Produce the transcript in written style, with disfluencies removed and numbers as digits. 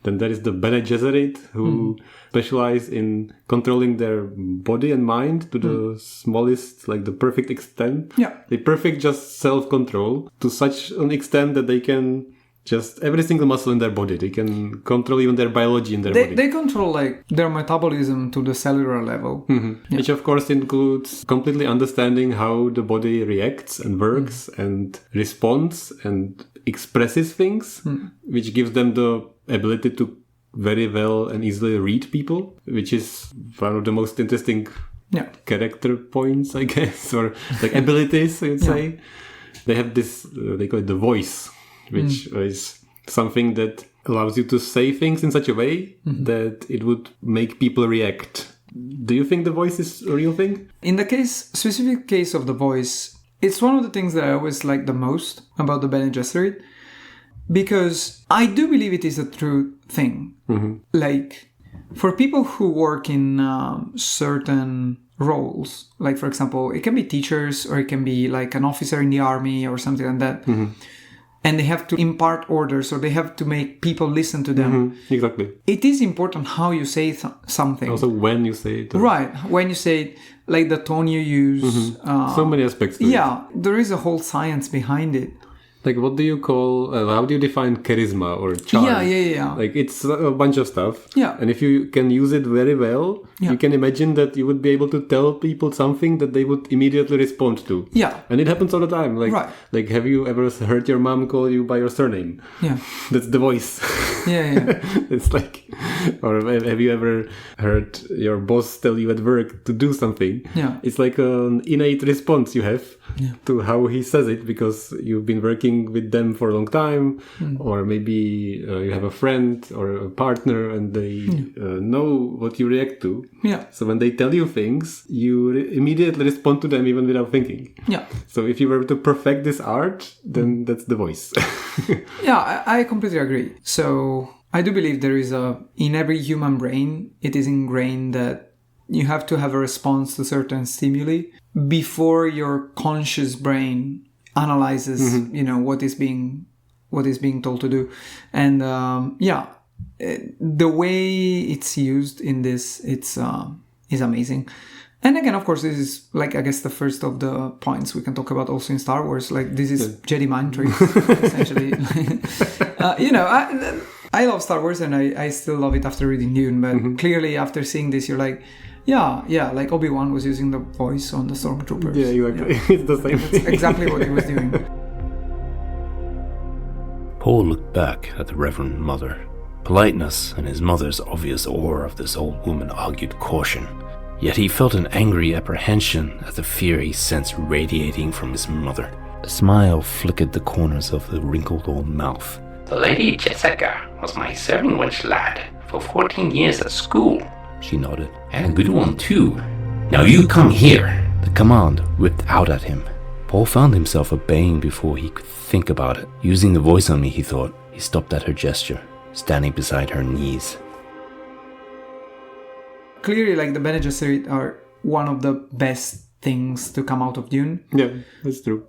Then there is the Bene Gesserit, who specialize in controlling their body and mind to the smallest, like the perfect extent. Yeah. They perfect just self-control to such an extent that they can just every single muscle in their body. They can control even their biology in their body. They control like their metabolism to the cellular level. Yeah. Which of course includes completely understanding how the body reacts and works and responds and expresses things, which gives them the ability to very well and easily read people, which is one of the most interesting character points, I guess, or like abilities, I would say. They have this, they call it the voice, which is something that allows you to say things in such a way that it would make people react. Do you think the voice is a real thing? In the specific case of the voice, it's one of the things that I always like the most about the Bene Gesserit, because I do believe it is a true thing. Like, for people who work in certain roles, like for example, it can be teachers or it can be like an officer in the army or something like that, and they have to impart orders or they have to make people listen to them. Exactly. It is important how you say something. Also when you say it. Right. When you say it, like the tone you use. So many aspects to it. Yeah. There is a whole science behind it. Like, what do you call, how do you define charisma or charm? Yeah. Like, it's a bunch of stuff. Yeah. And if you can use it very well, you can imagine that you would be able to tell people something that they would immediately respond to. Yeah. And it happens all the time. Like, right. Like, have you ever heard your mom call you by your surname? Yeah. That's the voice. Yeah. It's like, or have you ever heard your boss tell you at work to do something? Yeah. It's like an innate response you have to how he says it, because you've been working with them for a long time, or maybe you have a friend or a partner and they know what you react to. Yeah. So when they tell you things, you immediately respond to them even without thinking. Yeah. So if you were to perfect this art, then that's the voice. Yeah, I completely agree. So I do believe there is in every human brain, it is ingrained that you have to have a response to certain stimuli before your conscious brain analyzes, what is being told to do. And the way it's used in this, is amazing. And again, of course, this is like, I guess, the first of the points we can talk about also in Star Wars. Like, this is Jedi mind tricks, essentially. I love Star Wars and I still love it after reading Dune, but clearly after seeing this, you're like, yeah, like Obi-Wan was using the voice on the Stormtroopers. Yeah, exactly. It's the same thing. Exactly what he was doing. Paul looked back at the Reverend Mother. Politeness and his mother's obvious awe of this old woman argued caution. Yet he felt an angry apprehension at the fear he sensed radiating from his mother. A smile flickered the corners of the wrinkled old mouth. The Lady Jessica was my serving wench lad for 14 years at school. She nodded. And a good one too. Now you come here. The command whipped out at him. Paul found himself obeying before he could think about it. Using the voice only, he thought. He stopped at her gesture, standing beside her knees. Clearly, like, the Bene Gesserit are one of the best things to come out of Dune. Yeah, that's true.